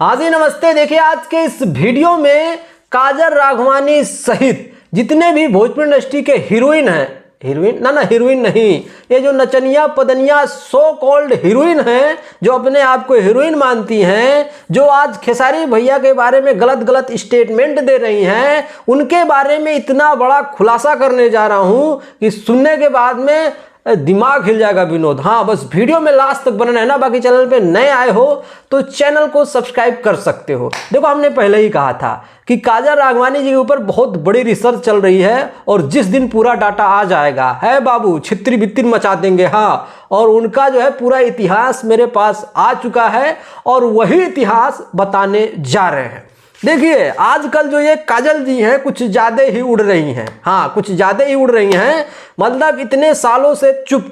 हाँ जी नमस्ते। देखिए आज के इस वीडियो में काजल राघवानी सहित जितने भी भोजपुरी इंडस्ट्री के हीरोइन हैं, हीरोइन नहीं, ये जो नचनिया पदनिया सो कॉल्ड हीरोइन हैं, जो अपने आप को हीरोइन मानती हैं, जो आज खेसारी भैया के बारे में गलत गलत स्टेटमेंट दे रही हैं, उनके बारे में इतना बड़ा खुलासा करने जा रहा हूं कि सुनने के बाद में दिमाग हिल जाएगा विनोद। हाँ बस वीडियो में लास्ट तक बनना है ना। बाकी चैनल पे नए आए हो तो चैनल को सब्सक्राइब कर सकते हो। देखो हमने पहले ही कहा था कि काजल राघवानी जी के ऊपर बहुत बड़ी रिसर्च चल रही है और जिस दिन पूरा डाटा आ जाएगा है बाबू छित्री बित्तिर मचा देंगे। हाँ, और उनका जो है पूरा इतिहास मेरे पास आ चुका है और वही इतिहास बताने जा रहे हैं। देखिए आजकल जो ये काजल जी हैं कुछ ज़्यादा ही उड़ रही हैं। हाँ कुछ ज़्यादा ही उड़ रही हैं, मतलब इतने सालों से चुप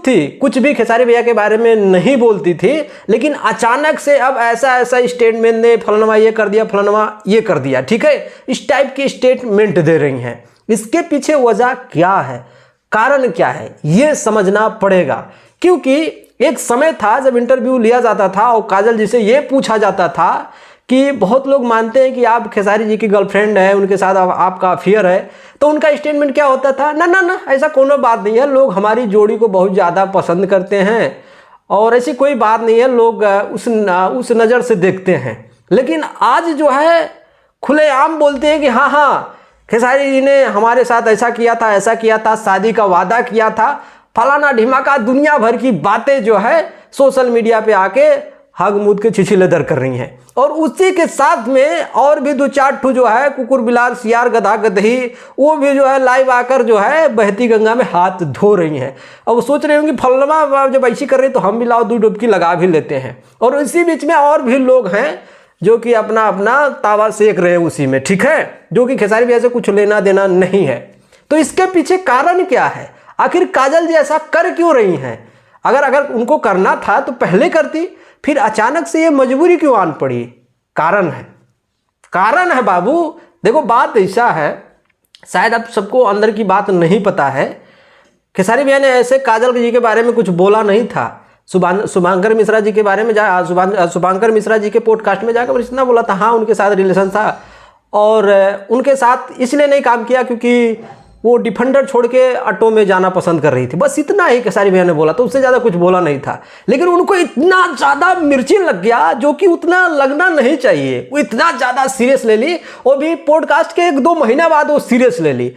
थी, कुछ भी खेसारी भैया के बारे में नहीं बोलती थी, लेकिन अचानक से अब ऐसा स्टेटमेंट ने फलाना ये कर दिया, फलाना ये कर दिया, ठीक है, इस टाइप की स्टेटमेंट दे रही हैं। इसके पीछे वजह क्या है, कारण क्या है, ये समझना पड़ेगा। क्योंकि एक समय था जब इंटरव्यू लिया जाता था और काजल जी से ये पूछा जाता था कि बहुत लोग मानते हैं कि आप खेसारी जी की गर्लफ्रेंड है, उनके साथ आपका अफेयर है, तो उनका स्टेटमेंट क्या होता था, ना ऐसा कोनो बात नहीं है, लोग हमारी जोड़ी को बहुत ज़्यादा पसंद करते हैं और ऐसी कोई बात नहीं है, लोग उस नज़र से देखते हैं। लेकिन आज जो है खुलेआम बोलते हैं कि हाँ खेसारी जी ने हमारे साथ ऐसा किया था, शादी का वादा किया था, फलाना ढिमाका, दुनिया भर की बातें जो है सोशल मीडिया पे आके हग मूद के छिछिलेदर कर रही हैं। और उसी के साथ में और भी दो चार ठू जो है कुकुर बिलार सियार गधा गधही वो भी जो है लाइव आकर जो है बहती गंगा में हाथ धो रही हैं। अब वो सोच रही होंगी फलनमा जब ऐसी कर रही तो हम भी लाओ दो डुबकी लगा भी लेते हैं। और इसी बीच में और भी लोग हैं जो कि अपना अपना तावा सेक रहे हैं उसी में, ठीक है, जो कि खेसारी भैया से कुछ लेना देना नहीं है। तो इसके पीछे कारण क्या है, आखिर काजल जी ऐसा कर क्यों रही हैं? अगर उनको करना था तो पहले करती, फिर अचानक से ये मजबूरी क्यों आन पड़ी? कारण है बाबू। देखो बात ऐसा है, शायद आप सबको अंदर की बात नहीं पता है, खेसारी भैया ने ऐसे काजल जी के बारे में कुछ बोला नहीं था। शुभांकर मिश्रा जी के बारे में शुभांकर मिश्रा जी के पॉडकास्ट में जाकर इतना बोला था, हाँ उनके साथ रिलेशन था और उनके साथ इसलिए नहीं काम किया क्योंकि वो डिफेंडर छोड़ के ऑटो में जाना पसंद कर रही थी, बस इतना ही खेसारी भैया ने बोला, तो उससे ज़्यादा कुछ बोला नहीं था। लेकिन उनको इतना ज़्यादा मिर्ची लग गया जो कि उतना लगना नहीं चाहिए, वो इतना ज़्यादा सीरियस ले ली। और भी पॉडकास्ट के 1-2 महीना बाद वो सीरियस ले ली।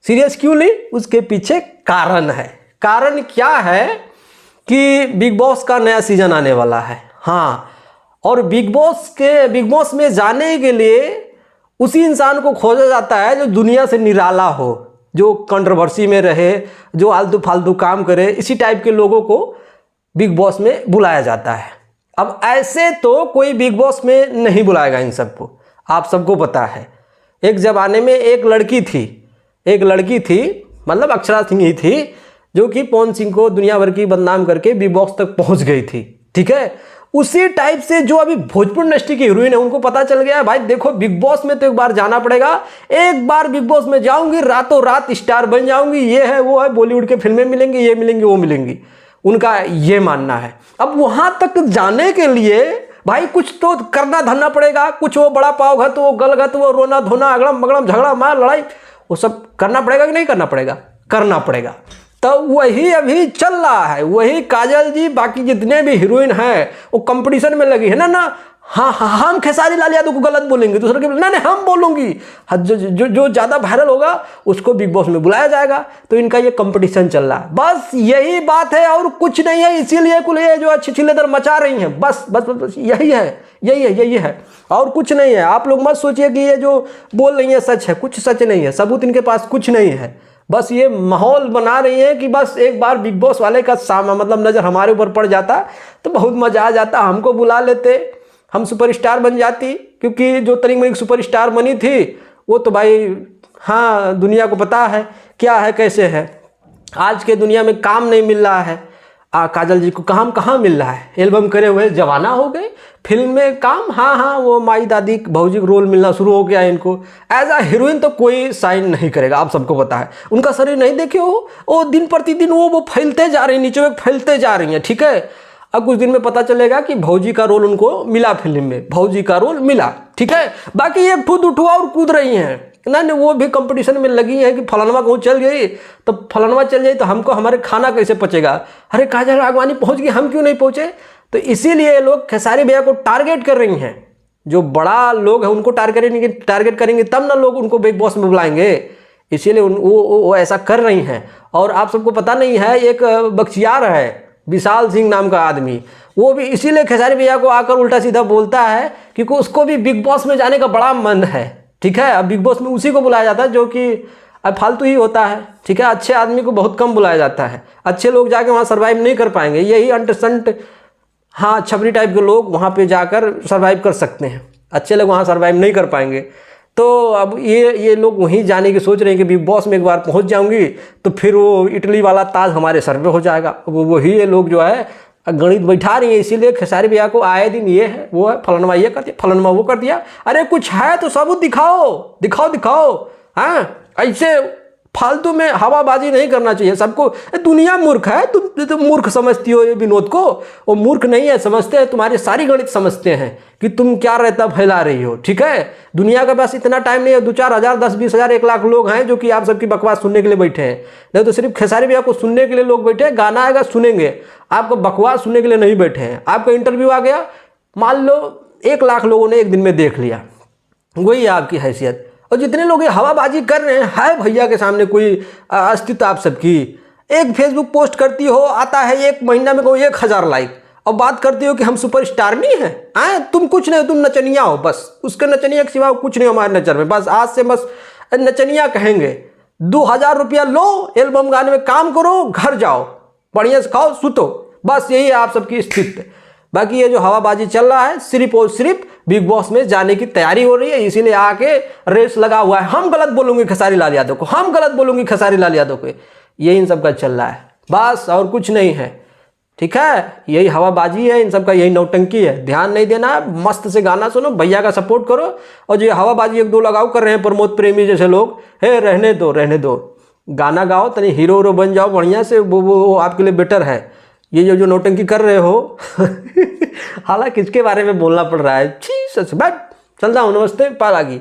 सीरियस क्यों ली, उसके पीछे कारण है। कारण क्या है कि बिग बॉस का नया सीजन आने वाला है। हाँ, और बिग बॉस में जाने के लिए उसी इंसान को खोजा जाता है जो दुनिया से निराला हो, जो कंट्रोवर्सी में रहे, जो आलतू फालतू काम करे, इसी टाइप के लोगों को बिग बॉस में बुलाया जाता है। अब ऐसे तो कोई बिग बॉस में नहीं बुलाएगा इन सबको, आप सबको पता है। एक ज़माने में एक लड़की थी, मतलब अक्षरा सिंह ही थी, जो कि पवन सिंह को दुनिया भर की बदनाम करके बिग बॉस तक पहुंच गई थी, ठीक है। उसी टाइप से जो अभी भोजपुर इंडस्ट्री की हीरोइन है उनको पता चल गया है भाई देखो बिग बॉस में तो एक बार जाना पड़ेगा, एक बार बिग बॉस में जाऊंगी रातों रात स्टार बन जाऊंगी, ये है वो है, बॉलीवुड के फिल्में मिलेंगी, ये मिलेंगी वो मिलेंगी, उनका ये मानना है। अब वहां तक जाने के लिए भाई कुछ तो करना धरना पड़ेगा, कुछ वो बड़ा पाव घत, वो गलगत, वो रोना धोना, अगड़म बगड़म, झगड़ा मार लड़ाई, वो सब करना पड़ेगा कि नहीं करना पड़ेगा? करना पड़ेगा। तो वही अभी चल रहा है, वही काजल जी बाकी जितने भी हीरोइन हैं वो कंपटीशन में लगी है ना। हाँ हम खेसारी लाल यादव को गलत बोलेंगे, दूसरे के नहीं हम बोलूंगी, जो ज़्यादा वायरल होगा उसको बिग बॉस में बुलाया जाएगा। तो इनका ये कंपटीशन चल रहा है, बस यही बात है और कुछ नहीं है। इसीलिए कुल ये जो अच्छी छिलेदर मचा रही हैं, बस यही है और कुछ नहीं है। आप लोग मत सोचिए कि ये जो बोल रही है सच है, कुछ सच नहीं है, सबूत इनके पास कुछ नहीं है। बस ये माहौल बना रही है कि बस एक बार बिग बॉस वाले का मतलब नज़र हमारे ऊपर पड़ जाता तो बहुत मज़ा आ जाता, हमको बुला लेते, हम सुपरस्टार बन जाती। क्योंकि जो तनिक मनिक सुपरस्टार बनी थी वो तो भाई हाँ दुनिया को पता है क्या है कैसे है। आज के दुनिया में काम नहीं मिल रहा है, काजल जी को काम कहाँ मिल रहा है, एल्बम करे हुए जवाना हो गए, फिल्म में काम, हाँ वो माई दादी भौजी रोल मिलना शुरू हो गया इनको। एज आ हीरोइन तो कोई साइन नहीं करेगा, आप सबको पता है। उनका शरीर नहीं देखे हो, वो दिन प्रतिदिन वो फैलते जा रही हैं, नीचे में फैलते जा रही हैं, ठीक है। अब कुछ दिन में पता चलेगा कि भौजी का रोल उनको मिला, फिल्म में भौजी का रोल मिला, ठीक है। बाकी ये खुद उठुआ और कूद रही हैं, नहीं वो भी कंपटीशन में लगी है कि फलानवा कहूँ चल गई तो फलानवा चल जाए तो हमको हमारे खाना कैसे पचेगा, अरे काजल राघवानी पहुँच गई हम क्यों नहीं पहुँचे। तो इसीलिए लोग खेसारी भैया को टारगेट कर रही हैं, जो बड़ा लोग हैं उनको टारगेट करेंगे तब ना लोग उनको बिग बॉस में बुलाएंगे, इसीलिए वो ऐसा कर रही हैं। और आप सबको पता नहीं है, एक बख्तियार है विशाल सिंह नाम का आदमी, वो भी इसीलिए खेसारी भैया को आकर उल्टा सीधा बोलता है क्योंकि उसको भी बिग बॉस में जाने का बड़ा मन है, ठीक है। अब बिग बॉस में उसी को बुलाया जाता है जो कि अब फालतू ही होता है, ठीक है। अच्छे आदमी को बहुत कम बुलाया जाता है, अच्छे लोग जाके वहाँ सर्वाइव नहीं कर पाएंगे, यही अंटसंट हाँ छपरी टाइप के लोग वहाँ पे जाकर सर्वाइव कर सकते हैं, अच्छे लोग वहाँ सर्वाइव नहीं कर पाएंगे। तो अब ये लोग वहीं जाने की सोच रहे हैं कि बिग बॉस में एक बार पहुँच जाऊँगी तो फिर वो इटली वाला ताज हमारे सर पे हो जाएगा, वही ये लोग जो है गणित बैठा रही है। इसीलिए खेसारी भैया को आए दिन ये है वो है, फलानवा ये कर दिया, फलानवा वो कर दिया, अरे कुछ है तो सबूत दिखाओ हाँ, ऐसे फालतू में हवाबाजी नहीं करना चाहिए सबको। दुनिया मूर्ख है, तुम मूर्ख समझती हो ये विनोद को, वो मूर्ख नहीं है, समझते हैं, तुम्हारी सारी गणित समझते हैं कि तुम क्या रहता फैला रही हो, ठीक है। दुनिया के पास इतना टाइम नहीं है, 2-4 हज़ार 10-20 हज़ार 1 लाख लोग हैं जो कि आप सबकी बकवास सुनने के लिए बैठे हैं, नहीं तो सिर्फ खेसारी भैया को सुनने के लिए लोग बैठे हैं, गाना आएगा सुनेंगे, आपको बकवास सुनने के लिए नहीं बैठे हैं। आपका इंटरव्यू आ गया, मान लो 1 लाख लोगों ने एक दिन में देख लिया, वही है आपकी हैसियत। और जितने लोग ये हवाबाजी कर रहे हैं, है भैया के सामने कोई अस्तित्व आप सबकी। एक फेसबुक पोस्ट करती हो, आता है 1 महीना में कोई 1000 लाइक, और बात करती हो कि हम सुपरस्टार नहीं हैं, तुम कुछ नहीं, तुम नचनिया हो बस, उसके नचनिया के सिवा कुछ नहीं हमारे नज़र में, बस आज से बस नचनिया कहेंगे। 2000 रुपया लो, एल्बम गाने में काम करो, घर जाओ, बढ़िया से खाओ सुतो, बस यही है आप सबकी स्थिति। बाकी ये जो हवाबाजी चल रहा है सिर्फ और सिर्फ बिग बॉस में जाने की तैयारी हो रही है, इसीलिए आके रेस लगा हुआ है, हम गलत बोलूंगे खेसारी लाल यादव को, हम गलत बोलूंगी खेसारी लाल यादव को, यही इन सब का चल रहा है बस, और कुछ नहीं है, ठीक है। यही हवाबाजी है इन सब का, यही नौटंकी है, ध्यान नहीं देना, मस्त से गाना सुनो, भैया का सपोर्ट करो। और जो हवाबाजी 1-2 लगाओ कर रहे हैं प्रमोद प्रेमी जैसे लोग, हे रहने दो, गाना गाओ, तनी हीरो बन जाओ बढ़िया से, वो आपके लिए बेटर है। ये जो नौटंकी कर रहे हो हालांकि किसके बारे में बोलना पड़ रहा है, छी सच बैठ, चल जाओ, नमस्ते, पार आ गई।